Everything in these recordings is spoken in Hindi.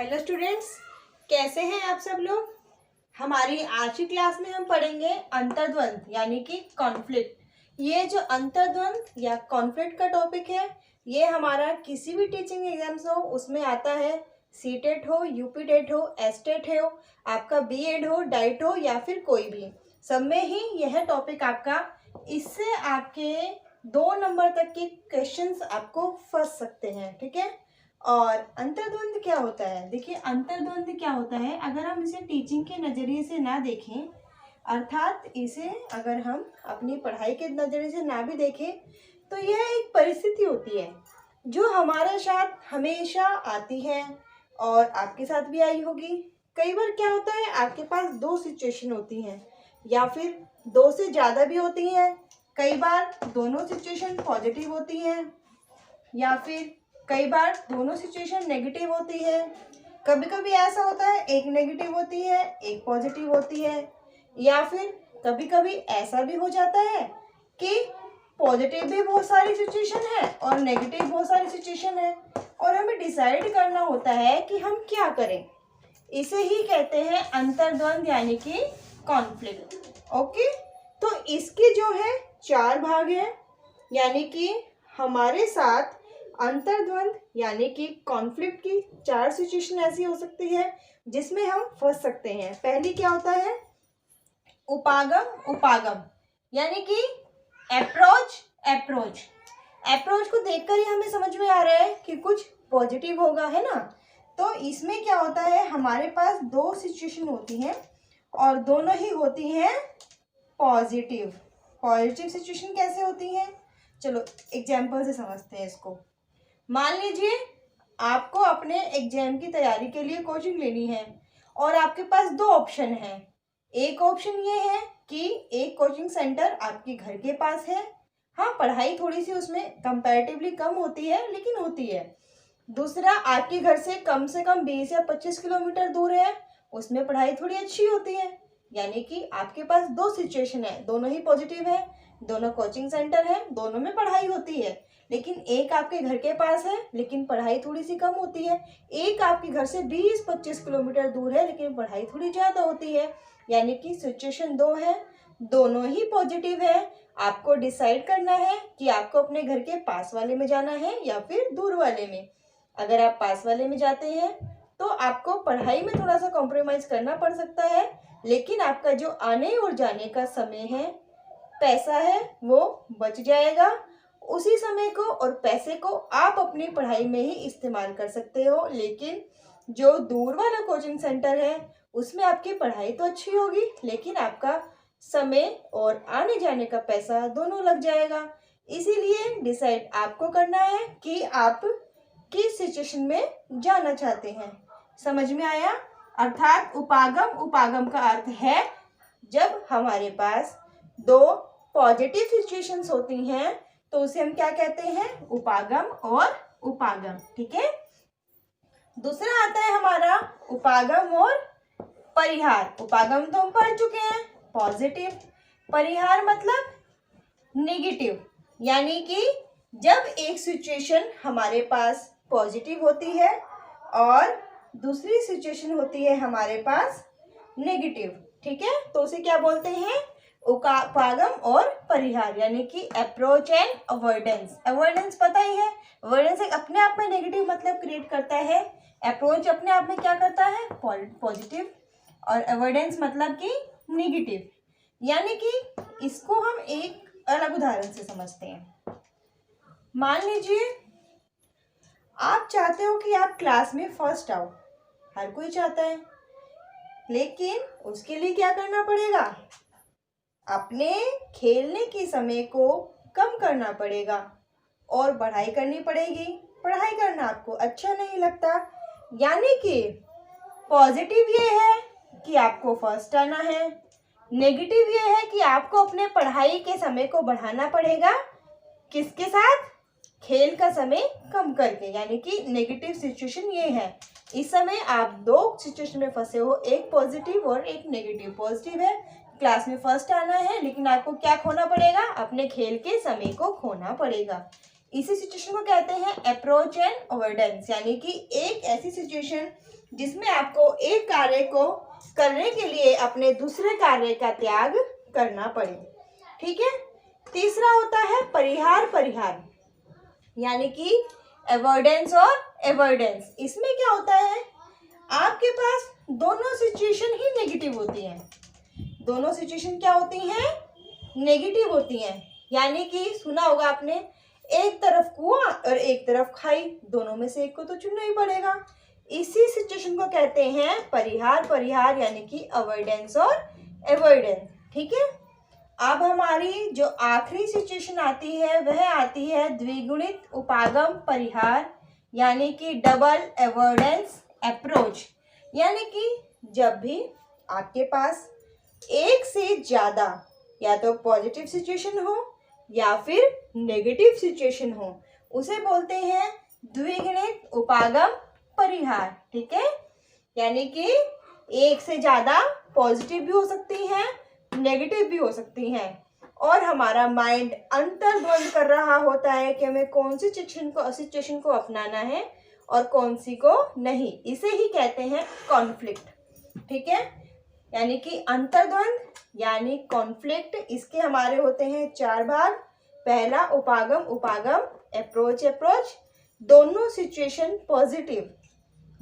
हेलो स्टूडेंट्स, कैसे हैं आप सब लोग। हमारी आज की क्लास में हम पढ़ेंगे अंतर्द्वंद यानी कि कॉन्फ्लिक्ट। ये जो अंतर्द्वंद या कॉन्फ्लिक्ट का टॉपिक है, ये हमारा किसी भी टीचिंग एग्जाम्स हो उसमें आता है। सीटेट हो, यूपी टेट हो, एसटेट हो, आपका बीएड हो, डाइट हो या फिर कोई भी, सब में ही यह टॉपिक आपका, इससे आपके 2 नंबर तक के क्वेश्चंस आपको फंस सकते हैं। ठीक है। और अंतर्द्वंद क्या होता है? देखिए, अंतर्द्वंद क्या होता है, अगर हम इसे टीचिंग के नज़रिए से ना देखें, अर्थात इसे अगर हम अपनी पढ़ाई के नज़रिए से ना भी देखें, तो यह एक परिस्थिति होती है जो हमारे साथ हमेशा आती है और आपके साथ भी आई होगी। कई बार क्या होता है, आपके पास 2 सिचुएशन होती हैं या फिर 2 से ज़्यादा भी होती हैं। कई बार दोनों सिचुएशन पॉजिटिव होती हैं या फिर कई बार दोनों सिचुएशन नेगेटिव होती है। कभी कभी ऐसा होता है एक नेगेटिव होती है एक पॉजिटिव होती है, या फिर कभी कभी ऐसा भी हो जाता है कि पॉजिटिव भी बहुत सारी सिचुएशन है और नेगेटिव बहुत सारी सिचुएशन है, और हमें डिसाइड करना होता है कि हम क्या करें। इसे ही कहते हैं अंतर्द्वंद यानी कि कॉन्फ्लिक्ट। ओके, तो इसके जो है 4 भाग हैं, यानी कि हमारे साथ अंतर्द्वंद यानी कि कॉन्फ्लिक्ट की 4 सिचुएशन ऐसी हो सकती है जिसमें हम फंस सकते हैं। पहली क्या होता है, उपागम उपागम, यानी कि अप्रोच को देखकर ही हमें समझ में आ रहा है कि कुछ पॉजिटिव होगा, है ना। तो इसमें क्या होता है, हमारे पास 2 सिचुएशन होती हैं और दोनों ही होती हैं पॉजिटिव। पॉजिटिव सिचुएशन कैसे होती हैं, चलो एग्जाम्पल से समझते हैं इसको। मान लीजिए आपको अपने एग्जाम की तैयारी के लिए कोचिंग लेनी है और आपके पास 2 ऑप्शन हैं। एक ऑप्शन ये है कि एक कोचिंग सेंटर आपके घर के पास है, हाँ पढ़ाई थोड़ी सी उसमें कंपैरेटिवली कम होती है लेकिन होती है। दूसरा, आपके घर से कम 20 या 25 किलोमीटर दूर है, उसमें पढ़ाई थोड़ी अच्छी होती है। यानी कि आपके पास 2 सिचुएशन है, दोनों ही पॉजिटिव है, दोनों कोचिंग सेंटर है, दोनों में पढ़ाई होती है। लेकिन एक आपके घर के पास है लेकिन पढ़ाई थोड़ी सी कम होती है, एक आपके घर से 20-25 किलोमीटर दूर है लेकिन पढ़ाई थोड़ी ज़्यादा होती है। यानी कि सिचुएशन 2 है, दोनों ही पॉजिटिव है। आपको डिसाइड करना है कि आपको अपने घर के पास वाले में जाना है या फिर दूर वाले में। अगर आप पास वाले में जाते हैं तो आपको पढ़ाई में थोड़ा सा कॉम्प्रोमाइज़ करना पड़ सकता है, लेकिन आपका जो आने और जाने का समय है, पैसा है, वो बच जाएगा। उसी समय को और पैसे को आप अपनी पढ़ाई में ही इस्तेमाल कर सकते हो। लेकिन जो दूर वाला कोचिंग सेंटर है उसमें आपकी पढ़ाई तो अच्छी होगी लेकिन आपका समय और आने जाने का पैसा दोनों लग जाएगा। इसीलिए डिसाइड आपको करना है कि आप किस सिचुएशन में जाना चाहते हैं। समझ में आया? अर्थात उपागम का अर्थ है जब हमारे पास 2 पॉजिटिव सिचुएशंस होती हैं तो उसे हम क्या कहते हैं, उपागम और उपागम। ठीक है। दूसरा आता है हमारा उपागम और परिहार। उपागम तो हम पढ़ चुके हैं, पॉजिटिव। परिहार मतलब नेगेटिव, यानी कि जब एक सिचुएशन हमारे पास पॉजिटिव होती है और दूसरी सिचुएशन होती है हमारे पास नेगेटिव। ठीक है, तो उसे क्या बोलते हैं, उपागम और परिहार, यानी कि अप्रोच एंड अवॉइडेंस। अवॉइडेंस पता ही है, अवॉइडेंस एक अपने आप में नेगेटिव मतलब क्रिएट करता है, अप्रोच अपने आप में क्या करता है, पॉजिटिव, और अवॉइडेंस मतलब कि नेगेटिव। यानी कि इसको हम एक अलग उदाहरण से समझते हैं। मान लीजिए आप चाहते हो कि आप क्लास में फर्स्ट आओ, हर कोई चाहता है, लेकिन उसके लिए क्या करना पड़ेगा, अपने खेलने के समय को कम करना पड़ेगा और पढ़ाई करनी पड़ेगी। पढ़ाई करना आपको अच्छा नहीं लगता, यानी कि पॉजिटिव ये है कि आपको फर्स्ट आना है, नेगेटिव ये है कि आपको अपने पढ़ाई के समय को बढ़ाना पड़ेगा। किसके साथ, खेल का समय कम करके। यानी कि नेगेटिव सिचुएशन ये है, इस समय आप 2 सिचुएशन में फंसे हो, एक पॉजिटिव और एक नेगेटिव। पॉजिटिव है क्लास में फर्स्ट आना है लेकिन आपको क्या खोना पड़ेगा, अपने खेल के समय को खोना पड़ेगा। इसी सिचुएशन को कहते हैं अप्रोच एंड अवॉइडेंस, यानी कि एक ऐसी सिचुएशन जिसमें आपको एक कार्य को करने के लिए अपने दूसरे कार्य का त्याग करना पड़े। ठीक है। तीसरा होता है परिहार परिहार, यानी कि अवॉइडेंस और अवॉइडेंस। इसमें क्या होता है, आपके पास दोनों सिचुएशन ही नेगेटिव होती हैं। दोनों सिचुएशन क्या होती हैं, नेगेटिव होती हैं। यानी कि सुना होगा आपने, एक तरफ कुआं और एक तरफ खाई, दोनों में से एक को तो चुनना ही पड़ेगा। इसी सिचुएशन को कहते हैं परिहार परिहार, यानी कि अवॉइडेंस और अवॉइडेंस। ठीक है। अब हमारी जो आखिरी सिचुएशन आती है वह आती है द्विगुणित उपागम परिहार, यानी कि डबल अवॉइडेंस अप्रोच। यानी कि जब भी आपके पास एक से ज़्यादा या तो पॉजिटिव सिचुएशन हो या फिर नेगेटिव सिचुएशन हो, उसे बोलते हैं द्विगुणित उपागम परिहार। ठीक है। यानी कि एक से ज़्यादा पॉजिटिव भी हो सकती हैं, नेगेटिव भी हो सकती हैं, और हमारा माइंड अंतर्द्वंद कर रहा होता है कि हमें कौन सी सिचुएशन को अपनाना है और कौन सी को नहीं। इसे ही कहते हैं कॉन्फ्लिक्ट। ठीक है। यानी कि अंतर्द्वंद यानी कॉन्फ्लिक्ट, इसके हमारे होते हैं 4 भाग। पहला उपागम उपागम, अप्रोच अप्रोच, दोनों सिचुएशन पॉजिटिव।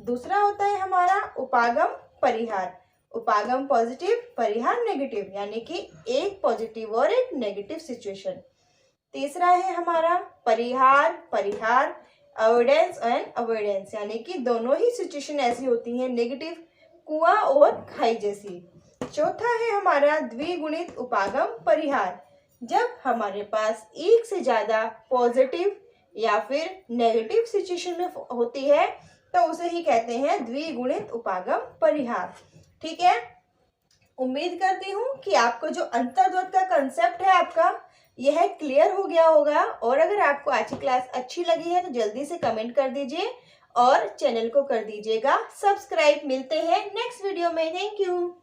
दूसरा होता है हमारा उपागम परिहार, उपागम पॉजिटिव परिहार नेगेटिव, यानी कि एक पॉजिटिव और एक नेगेटिव सिचुएशन। तीसरा है हमारा परिहार परिहार, अवॉइडेंस एंड अवॉइडेंस, यानी कि दोनों ही सिचुएशन ऐसी होती हैं नेगेटिव, कुआं और खाई जैसी। चौथा है हमारा द्विगुणित उपागम परिहार, जब हमारे पास एक से ज़्यादा पॉजिटिव या फिर नेगेटिव सिचुएशन में होती है तो उसे ही कहते हैं द्विगुणित उपागम परिहार। ठीक है। उम्मीद करती हूँ कि आपको जो अंतर्द्वंद का कंसेप्ट है आपका यह क्लियर हो गया होगा, और अगर आपको आज की क्लास अच्छी लगी है तो जल्दी से कमेंट कर दीजिए और चैनल को कर दीजिएगा सब्सक्राइब। मिलते हैं नेक्स्ट वीडियो में। Thank you.